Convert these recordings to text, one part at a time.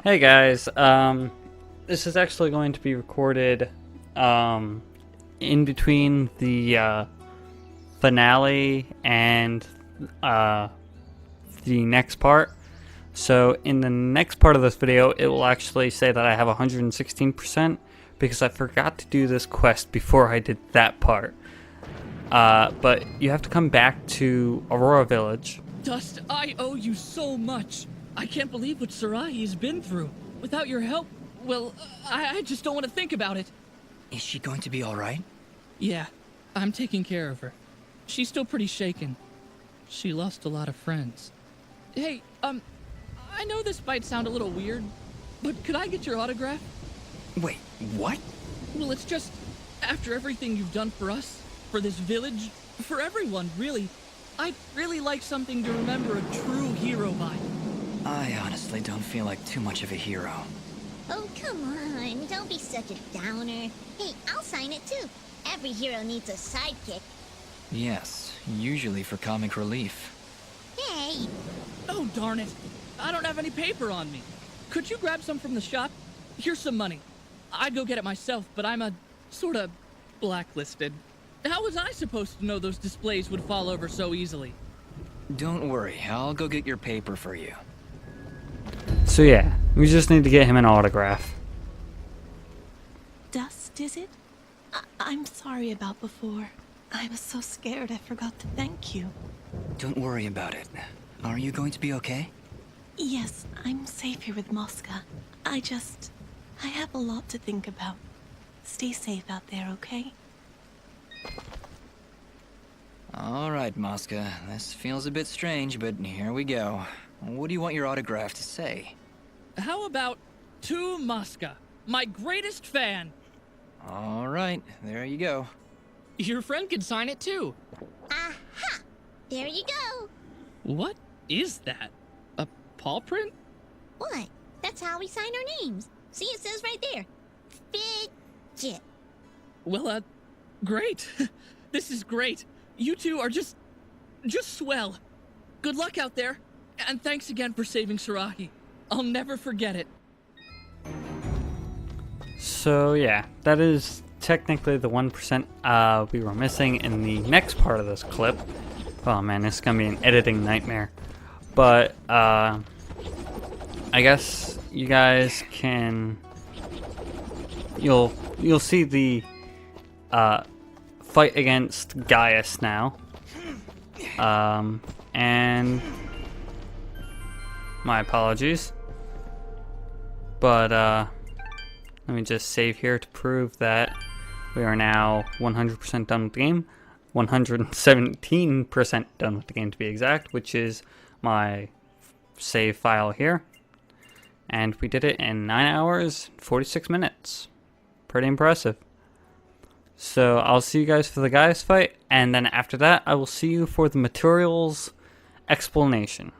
Hey guys, this is actually going to be recorded in between the finale and the next part. So in the next part of this video, it will actually say that I have 116% because I forgot to do this quest before I did that part. But you have to come back to Aurora Village. Dust, I owe you so much. I can't believe what Sarahi's been through. Without your help, well, I just don't want to think about it. Is she going to be alright? Yeah, I'm taking care of her. She's still pretty shaken. She lost a lot of friends. Hey, I know this might sound a little weird, but could I get your autograph? Wait, what? Well, it's just, after everything you've done for us, for this village, for everyone, really, I'd really like something to remember a true hero by. I honestly don't feel like too much of a hero. Oh, come on. Don't be such a downer. Hey, I'll sign it too. Every hero needs a sidekick. Yes, usually for comic relief. Hey! Oh, darn it. I don't have any paper on me. Could you grab some from the shop? Here's some money. I'd go get it myself, but I'm a sort of blacklisted. How was I supposed to know those displays would fall over so easily? Don't worry, I'll go get your paper for you. So yeah, we just need to get him an autograph. Dust, is it? I'm sorry about before. I was so scared I forgot to thank you. Don't worry about it. Are you going to be okay? Yes, I'm safe here with Mosca. I have a lot to think about. Stay safe out there, okay? Alright, Mosca. This feels a bit strange, but here we go. What do you want your autograph to say? How about to Mosca, my greatest fan? Alright, there you go. Your friend could sign it too. Aha! There you go. What is that? A paw print? What? That's how we sign our names. See, it says right there. Fidget. Well, great. This is great. You two are just swell. Good luck out there. And thanks again for saving Sarahi. I'll never forget it. So yeah, that is technically the 1% we were missing in the next part of this clip. Oh man, this is gonna be an editing nightmare. But I guess you guys can you'll see the fight against Gaius now. And my apologies. But let me just save here to prove that we are now 100% done with the game. 117% done with the game to be exact, which is my save file here. And we did it in 9 hours, 46 minutes. Pretty impressive. So I'll see you guys for the Gaius fight, and then after that I will see you for the materials explanation,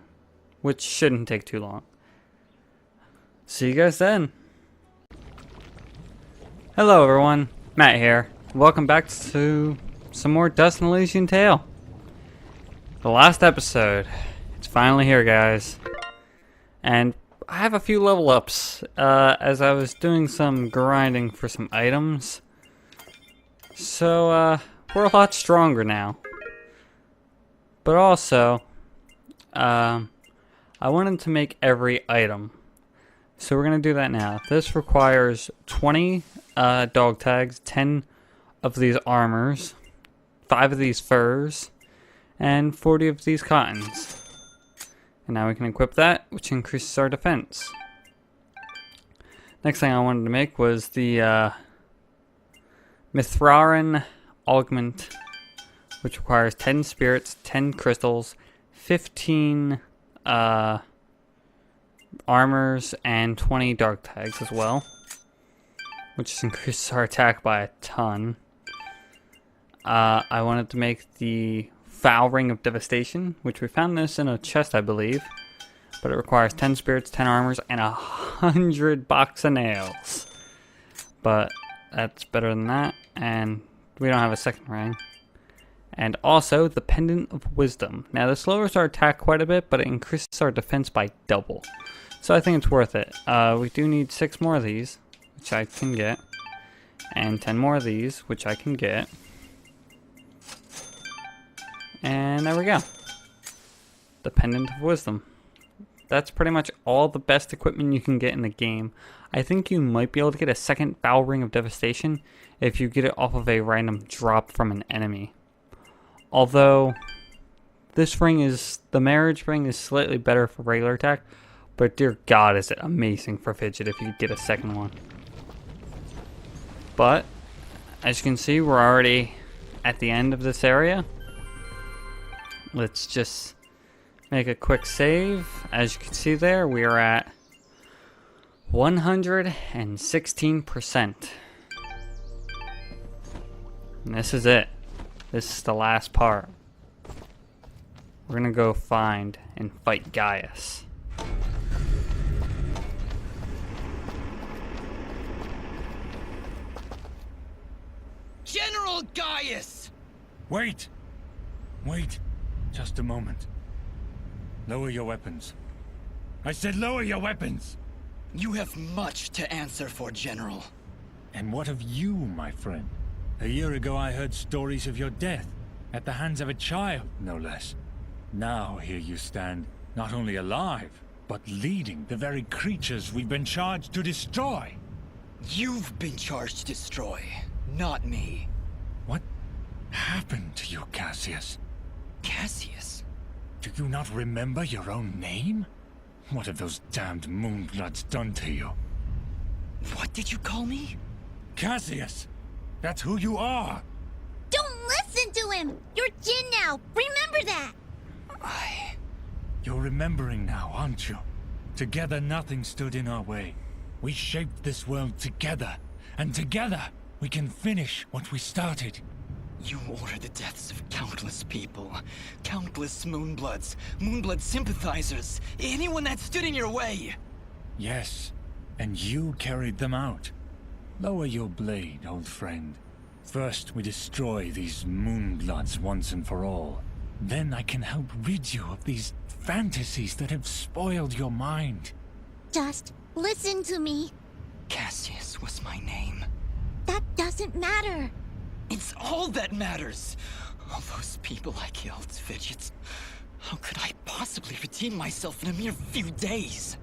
which shouldn't take too long. See you guys then. Hello everyone, Matt here. Welcome back to some more Dust and Elysian Tale. The last episode. It's finally here, guys. And I have a few level ups as I was doing some grinding for some items. So we're a lot stronger now. But also, I wanted to make every item. So we're going to do that now. This requires 20 dog tags, 10 of these armors, 5 of these furs, and 40 of these cottons. And now we can equip that, which increases our defense. Next thing I wanted to make was the Mithraran augment, which requires 10 spirits, 10 crystals, 15 armors, and 20 dark tags as well, which increases our attack by a ton. I wanted to make the Foul Ring of Devastation, which we found this in a chest, I believe, but it requires 10 spirits, 10 armors, and 100 box of nails. But that's better than that, and we don't have a second ring. And also the Pendant of Wisdom. Now this lowers our attack quite a bit, but it increases our defense by double. So I think it's worth it. We do need 6 more of these, which I can get. And 10 more of these, which I can get. And there we go. The Pendant of Wisdom. That's pretty much all the best equipment you can get in the game. I think you might be able to get a second Foul Ring of Devastation if you get it off of a random drop from an enemy. Although, this ring is, the Marriage Ring is slightly better for regular attack, but dear God is it amazing for Fidget if you get a second one. But, as you can see, we're already at the end of this area. Let's just make a quick save. As you can see there, we are at 116%. And this is it. This is the last part. We're gonna go find and fight Gaius. General Gaius! Wait! Wait. Just a moment. Lower your weapons. I said lower your weapons! You have much to answer for, General. And what of you, my friend? A year ago I heard stories of your death, at the hands of a child, no less. Now here you stand, not only alive, but leading the very creatures we've been charged to destroy. You've been charged to destroy, not me. What happened to you, Cassius? Cassius? Do you not remember your own name? What have those damned Moonbloods done to you? What did you call me? Cassius! That's who you are! Don't listen to him! You're Jin now! Remember that! You're remembering now, aren't you? Together nothing stood in our way. We shaped this world together, and together we can finish what we started. You ordered the deaths of countless people. Countless Moonbloods. Moonblood sympathizers. Anyone that stood in your way. Yes, and you carried them out. Lower your blade, old friend. First we destroy these Moonbloods once and for all. Then I can help rid you of these fantasies that have spoiled your mind. Just listen to me. Cassius was my name. That doesn't matter. It's all that matters. All those people I killed, Fidget. How could I possibly redeem myself in a mere few days?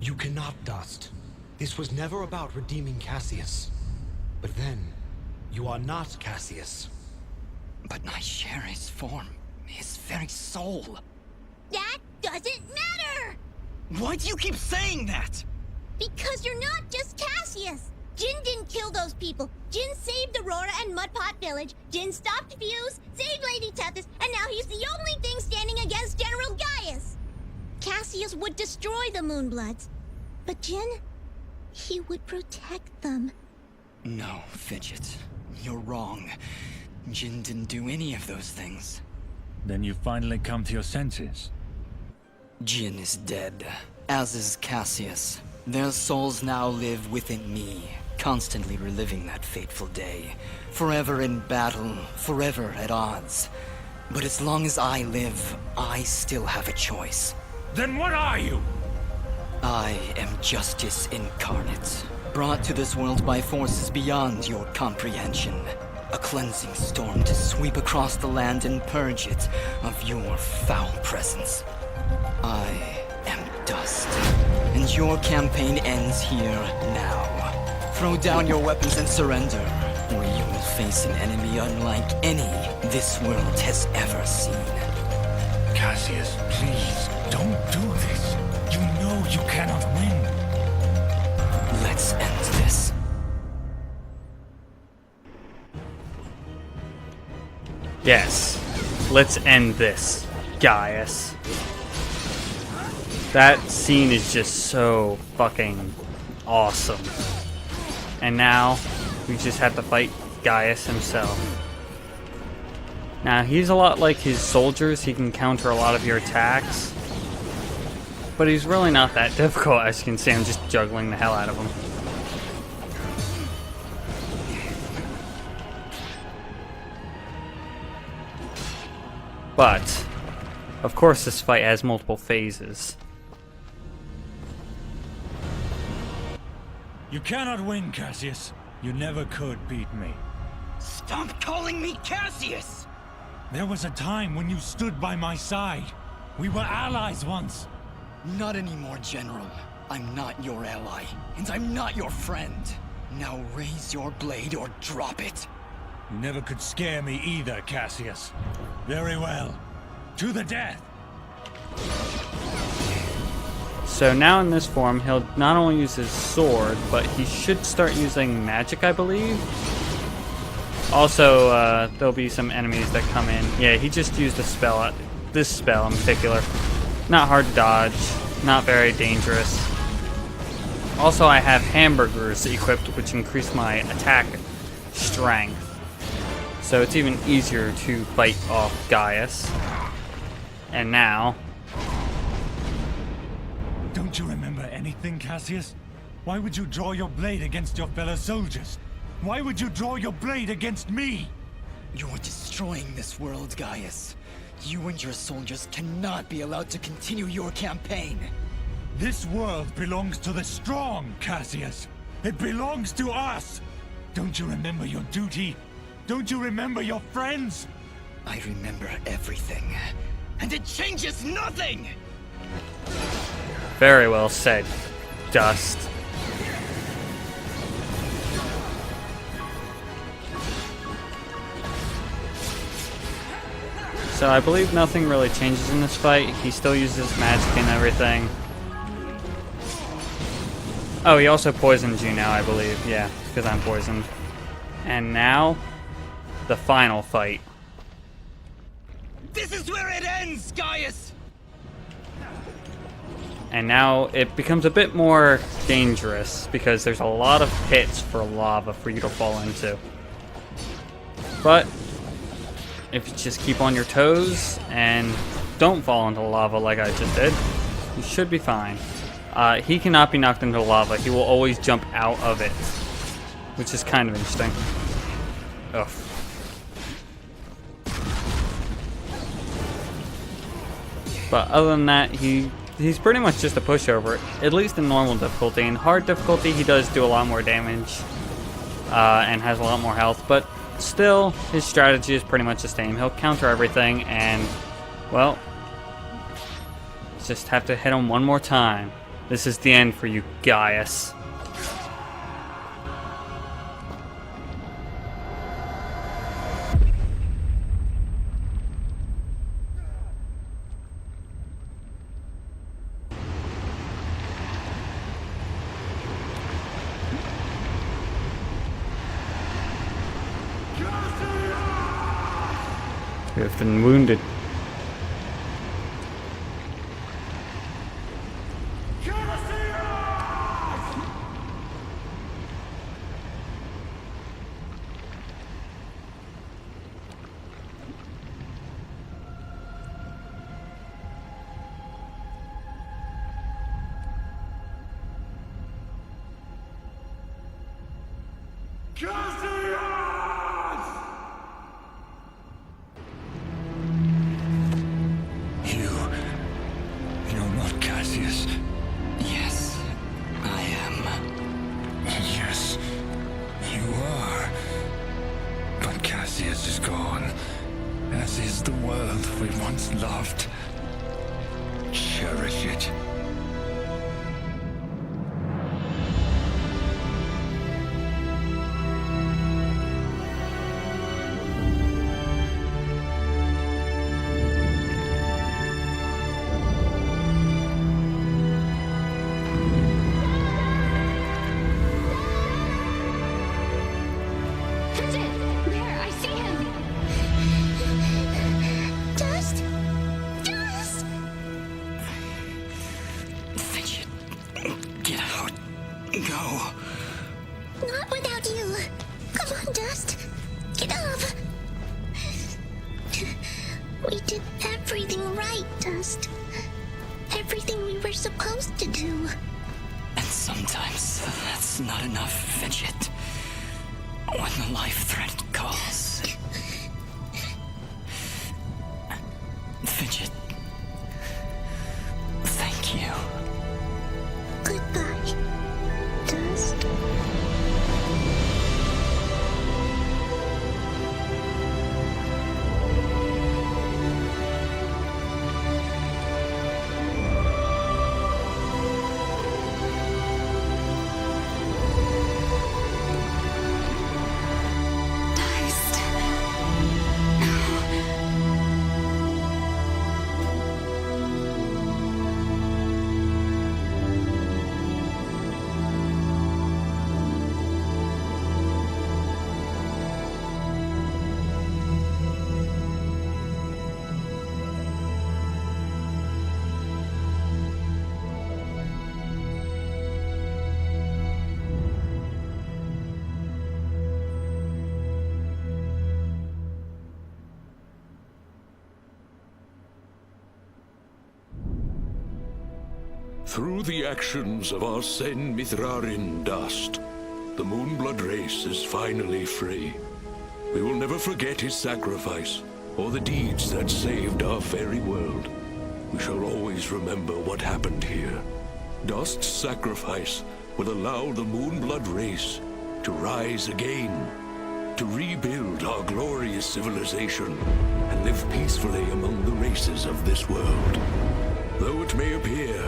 You cannot, Dust. This was never about redeeming Cassius. But then, you are not Cassius. But I share his form, his very soul. That doesn't matter! Why do you keep saying that? Because you're not just Cassius! Jin didn't kill those people. Jin saved Aurora and Mudpot Village. Jin stopped Fuse, saved Lady Tethys, and now he's the only thing standing against General Gaius. Cassius would destroy the Moonbloods. But Jin, he would protect them. No, Fidget. You're wrong. Jin didn't do any of those things. Then you finally come to your senses. Jin is dead, as is Cassius. Their souls now live within me, constantly reliving that fateful day. Forever in battle, forever at odds. But as long as I live, I still have a choice. Then what are you? I am justice incarnate, brought to this world by forces beyond your comprehension. A cleansing storm to sweep across the land and purge it of your foul presence. I am dust, and your campaign ends here now. Throw down your weapons and surrender, or you will face an enemy unlike any this world has ever seen. Cassius, please, don't do this. You know you cannot win. Let's end this. Yes. Let's end this, Gaius. That scene is just so fucking awesome. And now, we just have to fight Gaius himself. Now, he's a lot like his soldiers. He can counter a lot of your attacks. But he's really not that difficult, as you can see. I'm just juggling the hell out of him. But, of course, this fight has multiple phases. You cannot win, Cassius. You never could beat me. Stop calling me Cassius! There was a time when you stood by my side. We were allies once. Not anymore, General. I'm not your ally, and I'm not your friend. Now raise your blade or drop it. You never could scare me either, Cassius. Very well. To the death! So now in this form, he'll not only use his sword, but he should start using magic, I believe. Also, there'll be some enemies that come in. Yeah, he just used a spell, this spell in particular. Not hard to dodge, not very dangerous. Also, I have hamburgers equipped, which increase my attack strength. So it's even easier to fight off Gaius. And now... Don't you remember anything, Cassius? Why would you draw your blade against your fellow soldiers? Why would you draw your blade against me? You're destroying this world, Gaius. You and your soldiers cannot be allowed to continue your campaign. This world belongs to the strong, Cassius. It belongs to us. Don't you remember your duty? Don't you remember your friends? I remember everything. And it changes nothing! Very well said, Dust. So I believe nothing really changes in this fight. He still uses magic and everything. Oh, he also poisons you now, I believe. Yeah, because I'm poisoned. And now, the final fight. This is where it ends, Gaius! And now it becomes a bit more dangerous because there's a lot of pits for lava for you to fall into. But if you just keep on your toes and don't fall into lava like I just did, you should be fine. He cannot be knocked into lava. He will always jump out of it, which is kind of interesting. Ugh. But other than that, he's pretty much just a pushover, at least in normal difficulty. In hard difficulty, he does do a lot more damage and has a lot more health, but still, his strategy is pretty much the same. He'll counter everything, and, well, just have to hit him one more time. This is the end for you, Gaius. You have been wounded. You're not Cassius. Yes, I am. Yes, you are. But Cassius is gone, as is the world we once loved. Cherish it. There, I see him. Dust? Dust! Fidget, get out. Go. Not without you. Come on, Dust. Get up. We did everything right, Dust. Everything we were supposed to do. And sometimes that's not enough, Fidget. When the life threat calls. Fidget. Thank you. Goodbye, Dust. Through the actions of our Sen Mithrarin dust, the Moonblood race is finally free. We will never forget his sacrifice, or the deeds that saved our fairy world. We shall always remember what happened here. Dust's sacrifice will allow the Moonblood race to rise again, to rebuild our glorious civilization, and live peacefully among the races of this world. Though it may appear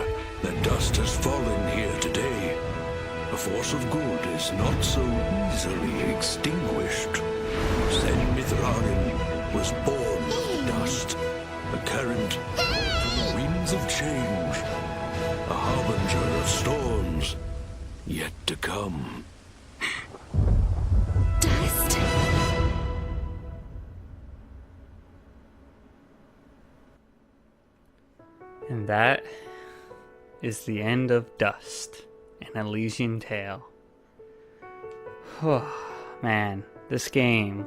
that dust has fallen here today, a force of good is not so easily extinguished. Sen Mithrarin was born of dust, a current from the winds of change, a harbinger of storms yet to come. Dust? And that is the end of Dust, an Elysian tale. Man, this game.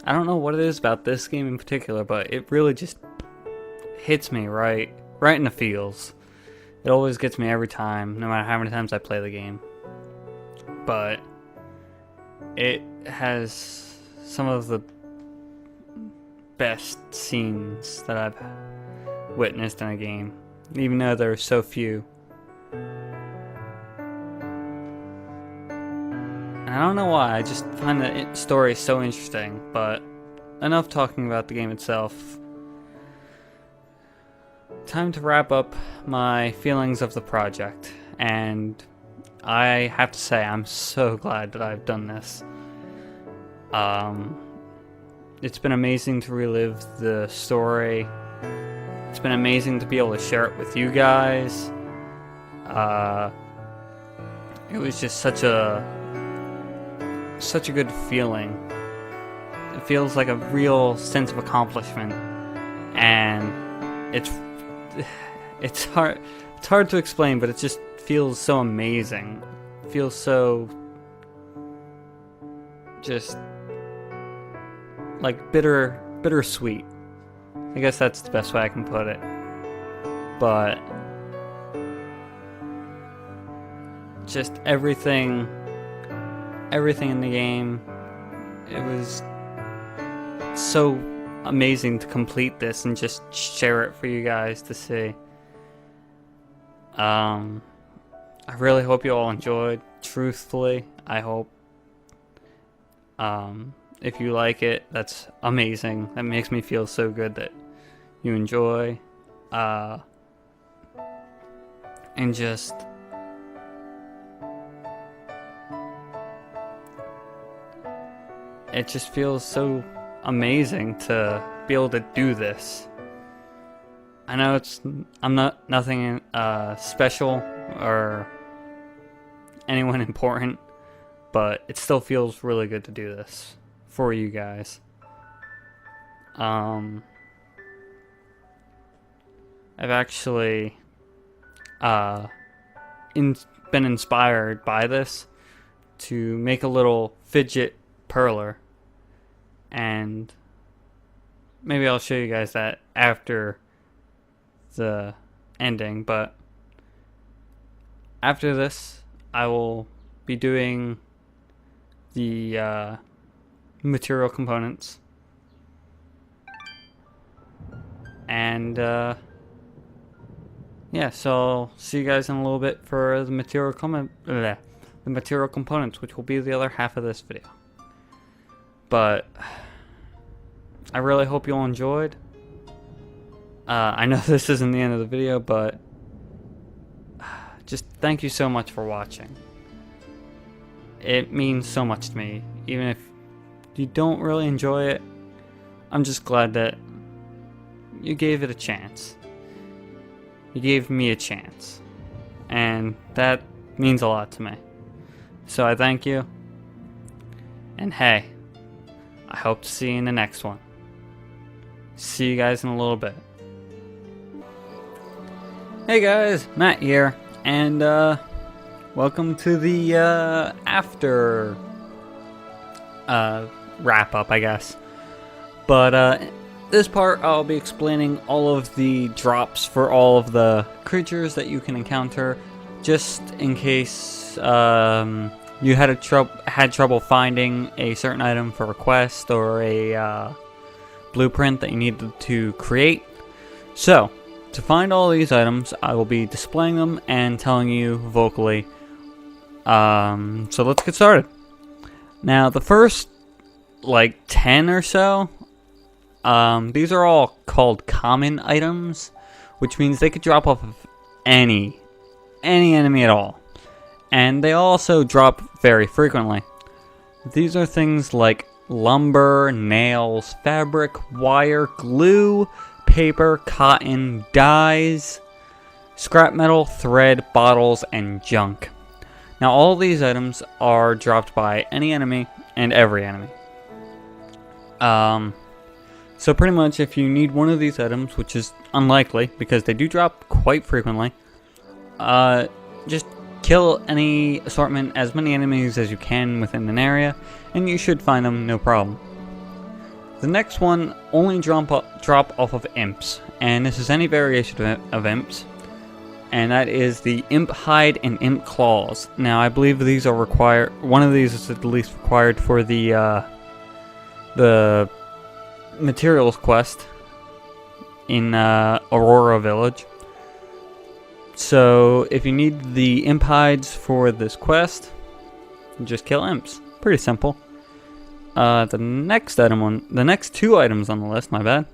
I don't know what it is about this game in particular, but it really just hits me right in the feels. It always gets me every time, no matter how many times I play the game. But it has some of the best scenes that I've witnessed in a game, even though there are so few. And I don't know why, I just find the story so interesting, but enough talking about the game itself. Time to wrap up my feelings of the project, and I have to say I'm so glad that I've done this. It's been amazing to relive the story. It's been amazing to be able to share it with you guys. It was just such a good feeling. It feels like a real sense of accomplishment, and it's hard to explain, but it just feels so amazing. It feels so just like bittersweet. I guess that's the best way I can put it. But just everything in the game, it was so amazing to complete this and just share it for you guys to see. I really hope you all enjoyed. Truthfully, I hope. If you like it, that's amazing. That makes me feel so good that you enjoy. And just it just feels so amazing to be able to do this. I know I'm not nothing special or anyone important, but it still feels really good to do this for you guys. I've actually been inspired by this to make a little fidget perler, and maybe I'll show you guys that after the ending. But after this, I will be doing the material components, and yeah, so I'll see you guys in a little bit for the material components, which will be the other half of this video. But I really hope you all enjoyed. I know this isn't the end of the video, but just thank you so much for watching. It means so much to me. Even if you don't really enjoy it, I'm just glad that you gave it a chance. You gave me a chance. And that means a lot to me. So I thank you. And hey, I hope to see you in the next one. See you guys in a little bit. Hey guys, Matt here, and welcome to the after wrap up, I guess. But This part I'll be explaining all of the drops for all of the creatures that you can encounter, just in case you had trouble finding a certain item for a quest or a blueprint that you needed to create. So, to find all these items, I will be displaying them and telling you vocally. So let's get started. Now, the first, like, 10 or so, these are all called common items, which means they could drop off of any enemy at all. And they also drop very frequently. These are things like lumber, nails, fabric, wire, glue, paper, cotton, dyes, scrap metal, thread, bottles, and junk. Now all these items are dropped by any enemy and every enemy. So pretty much if you need one of these items, which is unlikely because they do drop quite frequently, just kill any assortment, as many enemies as you can within an area, and you should find them no problem. The next one only drop off of imps, and this is any variation of imps, and that is the imp hide and imp claws. Now I believe these are required. One of these is at least required for the materials quest in Aurora Village. So if you need the imp hides for this quest, just kill imps. Pretty simple. The next two items on the list, my bad,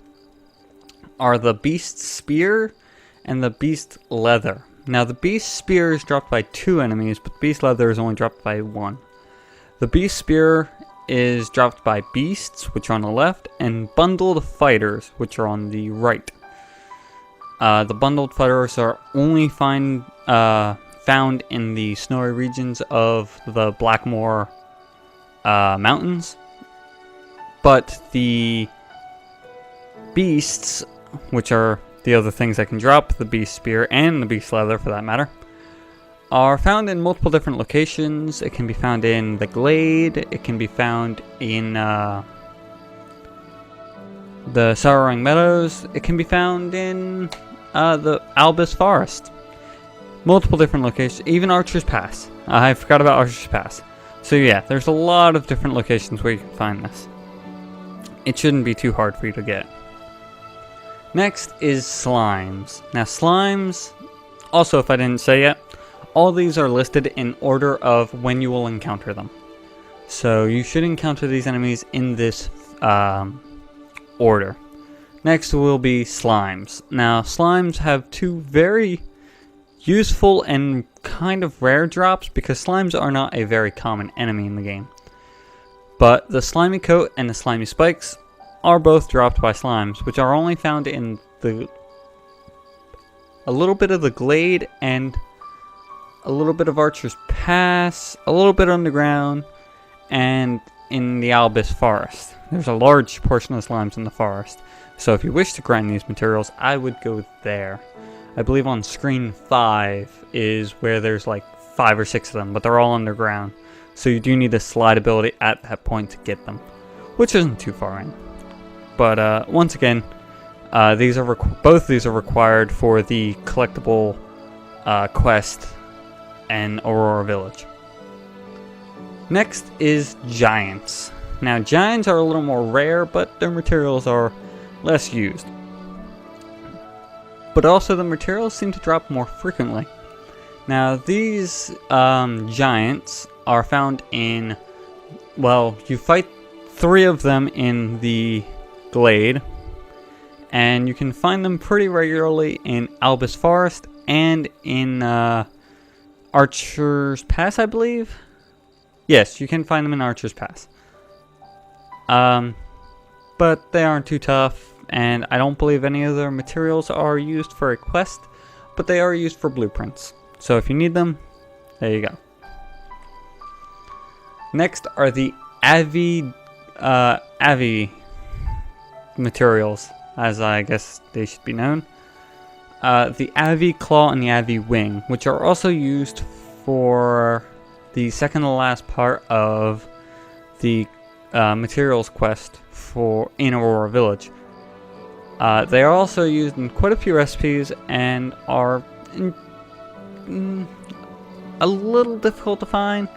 are the beast spear and the beast leather. Now the beast spear is dropped by 2 enemies, but the beast leather is only dropped by 1. The beast spear is dropped by beasts, which are on the left, and bundled fighters, which are on the right. The bundled fighters are only found in the snowy regions of the Blackmoor mountains, but the beasts, which are the other things that can drop, the beast spear and the beast leather for that matter, are found in multiple different locations. It can be found in the Glade, it can be found in the Sorrowing Meadows, it can be found in the Albus Forest. Multiple different locations, even Archer's Pass. I forgot about Archer's Pass. So yeah, there's a lot of different locations where you can find this. It shouldn't be too hard for you to get. Next is slimes. Now slimes, also if I didn't say yet, all these are listed in order of when you will encounter them. So you should encounter these enemies in this order. Next will be slimes. Now slimes have 2 very useful and kind of rare drops because slimes are not a very common enemy in the game. But the slimy coat and the slimy spikes are both dropped by slimes, which are only found in a little bit of the Glade and a little bit of Archer's Pass, a little bit underground, and in the Albus Forest. There's a large portion of slimes in the forest. So if you wish to grind these materials, I would go there. I believe on screen 5 is where there's like 5 or 6 of them, but they're all underground. So you do need the slide ability at that point to get them, which isn't too far in. But once again, both these are required for the collectible quest in Aurora Village. Next is giants. Now giants are a little more rare, but their materials are less used. But also the materials seem to drop more frequently. Now these giants are found in, well, you fight 3 of them in the Glade, and you can find them pretty regularly in Albus Forest and in Archer's Pass, I believe. Yes, you can find them in Archer's Pass. But they aren't too tough, and I don't believe any of their materials are used for a quest, but they are used for blueprints. So if you need them, there you go. Next are the Avi materials, as I guess they should be known. The Avi Claw and the Avi Wing, which are also used for the second to last part of the materials quest in Aurora Village. They are also used in quite a few recipes and are a little difficult to find,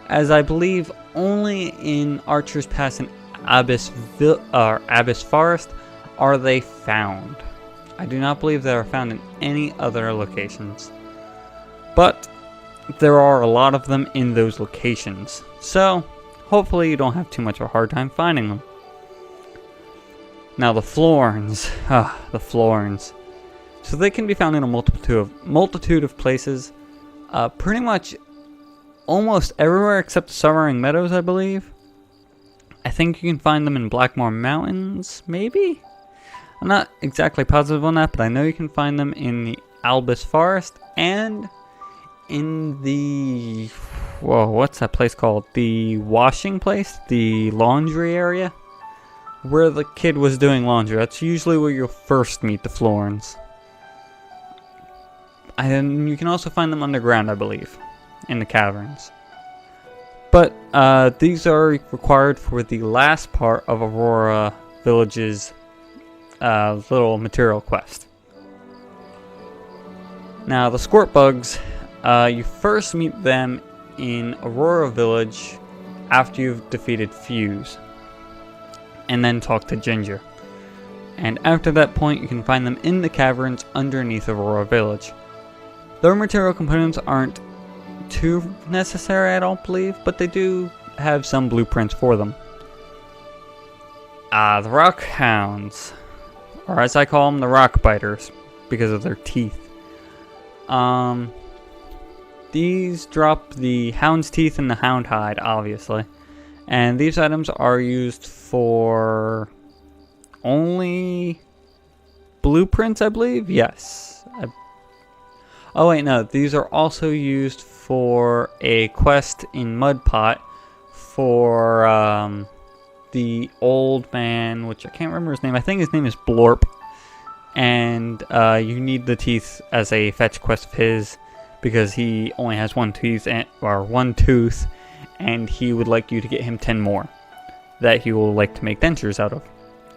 as I believe only in Archer's Pass and Abyss Forest are they found. I do not believe they are found in any other locations. But there are a lot of them in those locations, so hopefully you don't have too much of a hard time finding them. Now the Florins. The Florins. So they can be found in a multitude of places. Pretty much almost everywhere except the Surrounding Meadows, I believe. I think you can find them in Blackmore Mountains, maybe? I'm not exactly positive on that, but I know you can find them in the Abyss Forest and in the... Whoa, what's that place called? The washing place? The laundry area? Where the kid was doing laundry. That's usually where you'll first meet the Florins. And you can also find them underground, I believe, in the caverns. But these are required for the last part of Aurora Village's little material quest. Now, the Squirt Bugs, you first meet them in Aurora Village after you've defeated Fuse, and then talk to Ginger. And after that point, you can find them in the caverns underneath Aurora Village. Their material components aren't too necessary, I don't believe, but they do have some blueprints for them. The Rock Hounds, or as I call them, the Rock Biters, because of their teeth. These drop the Hound's Teeth and the Hound Hide, obviously. And these items are used for only blueprints, I believe? Yes. Oh wait, no. These are also used for a quest in Mudpot for the old man, which I can't remember his name. I think his name is Blorp. And you need the teeth as a fetch quest of his, because he only has one tooth, and he would like you to get him 10 more that he will like to make dentures out of.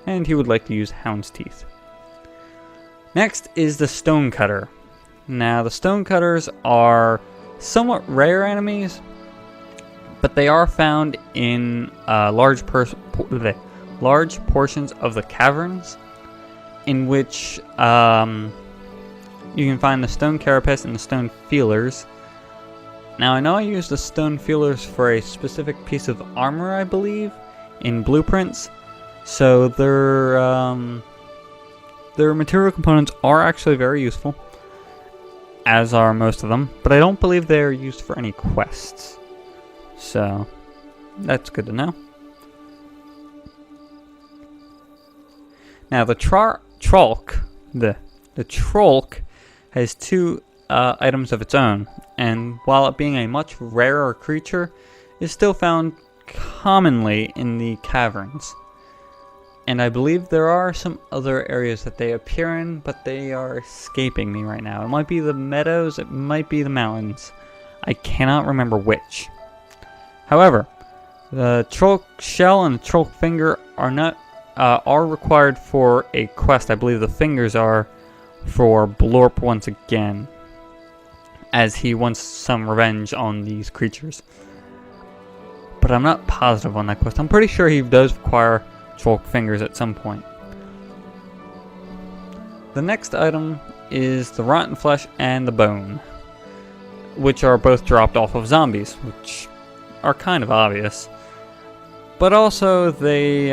And he would like to use Hound's Teeth. Next is the Stonecutter. Now, the Stonecutters are somewhat rare enemies, but they are found in large portions of the caverns, in which you can find the Stone Carapace and the Stone Feelers. Now, I know I used the Stone Feelers for a specific piece of armor, I believe, in blueprints, so their material components are actually very useful, as are most of them, but I don't believe they are used for any quests, so that's good to know. Now, the Trolk has two items of its own, and while it being a much rarer creature, is still found commonly in the caverns. And I believe there are some other areas that they appear in, but they are escaping me right now. It might be the meadows, it might be the mountains. I cannot remember which. However, the Trolk Shell and the Trolk Finger are required for a quest. I believe the fingers are for Blorp once again, as he wants some revenge on these creatures. But I'm not positive on that quest. I'm pretty sure he does require Trolk Fingers at some point. The next item is the Rotten Flesh and the Bone, which are both dropped off of zombies, which are kind of obvious. But also, they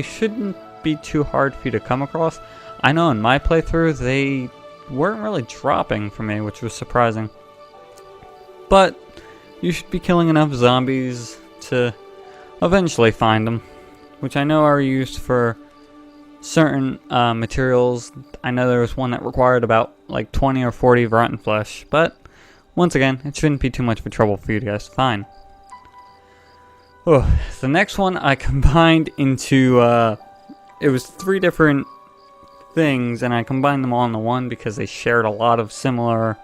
shouldn't be too hard for you to come across. I know in my playthrough, they weren't really dropping for me, which was surprising. But you should be killing enough zombies to eventually find them, which I know are used for certain materials. I know there was one that required about like 20 or 40 rotten flesh, but once again, it shouldn't be too much of a trouble for you guys to find. Oh, the next one I combined into, it was 3 different things, and I combined them all into one because they shared a lot of similar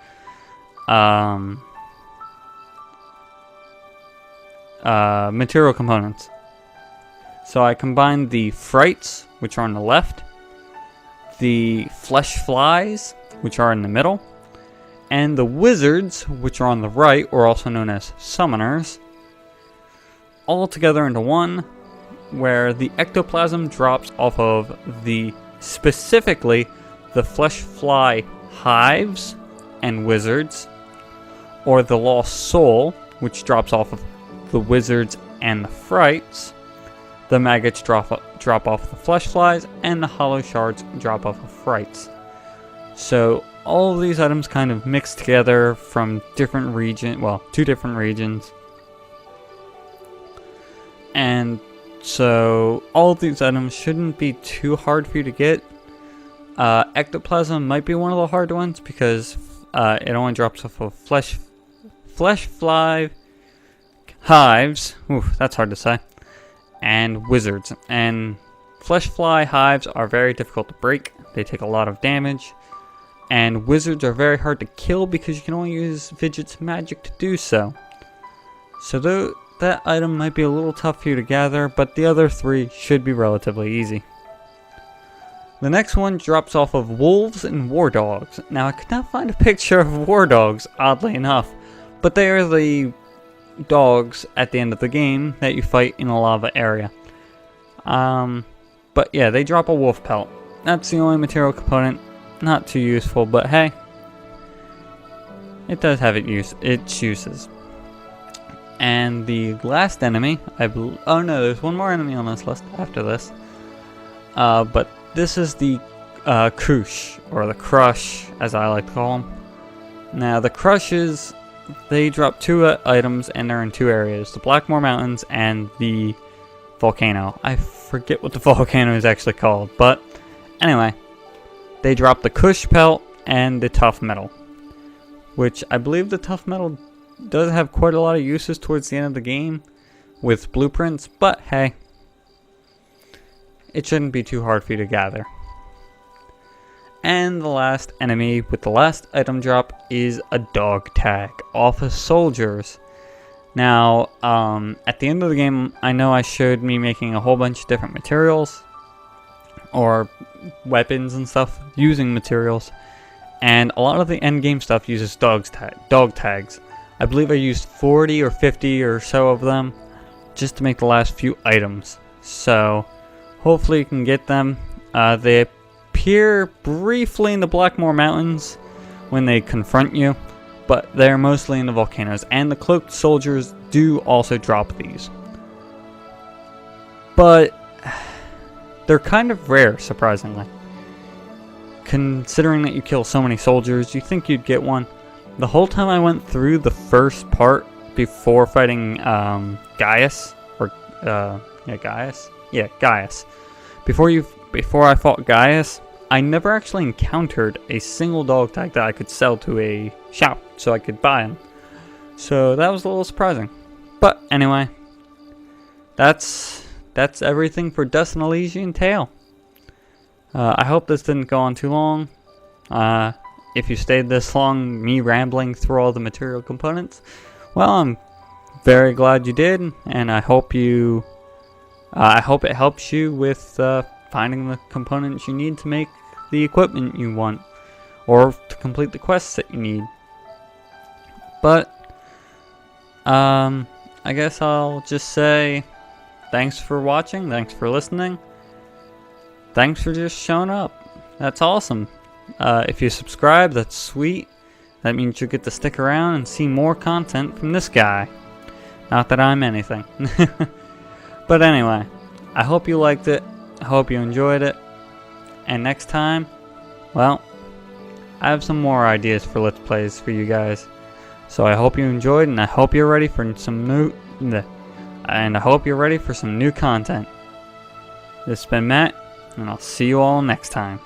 material components. So I combined the Frights, which are on the left, the flesh flies, which are in the middle, and the wizards, which are on the right, or also known as summoners, all together into one, where the ectoplasm drops off of specifically the flesh fly hives and wizards, or the lost soul, which drops off of the wizards and the frights. The maggots drop off the flesh flies, and the hollow shards drop off of frights. So all of these items kind of mix together from different two different regions. And so all of these items shouldn't be too hard for you to get. Ectoplasm might be one of the hard ones because it only drops off of flesh fly hives. Oof, that's hard to say. And wizards. And flesh fly hives are very difficult to break. They take a lot of damage. And wizards are very hard to kill because you can only use Fidget's magic to do so. So that item might be a little tough for you to gather, but the other three should be relatively easy. The next one drops off of wolves and war dogs. Now, I could not find a picture of war dogs, oddly enough, but they are the dogs at the end of the game that you fight in a lava area. But yeah, they drop a wolf pelt. That's the only material component. Not too useful, but hey, it does have its uses. And the last enemy, oh no, there's one more enemy on this list after this. But this is the Krush, or the Crush, as I like to call them. Now, the Crushes, they drop two items, and they're in two areas: the Blackmore Mountains and the volcano. I forget what the volcano is actually called, but anyway, they drop the Kush pelt and the tough metal, which I believe the tough metal does have quite a lot of uses towards the end of the game with blueprints, but hey, it shouldn't be too hard for you to gather. And the last enemy with the last item drop is a dog tag off of soldiers. Now, at the end of the game, I know I showed me making a whole bunch of different materials, or weapons and stuff, using materials, and a lot of the end game stuff uses dog tags. I believe I used 40 or 50 or so of them just to make the last few items. So hopefully you can get them. They appear briefly in the Blackmore Mountains when they confront you, but they're mostly in the volcanoes, and the cloaked soldiers do also drop these. But they're kind of rare, surprisingly. Considering that you kill so many soldiers, you think you'd get one. The whole time I went through the first part before fighting Gaius, or Gaius? Yeah, Gaius. Before I fought Gaius, I never actually encountered a single dog tag that I could sell to a shop so I could buy them. So that was a little surprising. But anyway, that's everything for Dust and Elysian Tale. I hope this didn't go on too long. If you stayed this long, me rambling through all the material components, well, I'm very glad you did, and I hope it helps you with finding the components you need to make the equipment you want, or to complete the quests that you need. But I guess I'll just say thanks for watching, thanks for listening, thanks for just showing up. That's awesome. If you subscribe, that's sweet. That means you get to stick around and see more content from this guy. Not that I'm anything. But anyway, I hope you liked it. I hope you enjoyed it. And next time, well, I have some more ideas for Let's Plays for you guys. So I hope you enjoyed, and I hope you're ready for some new content. This has been Matt, and I'll see you all next time.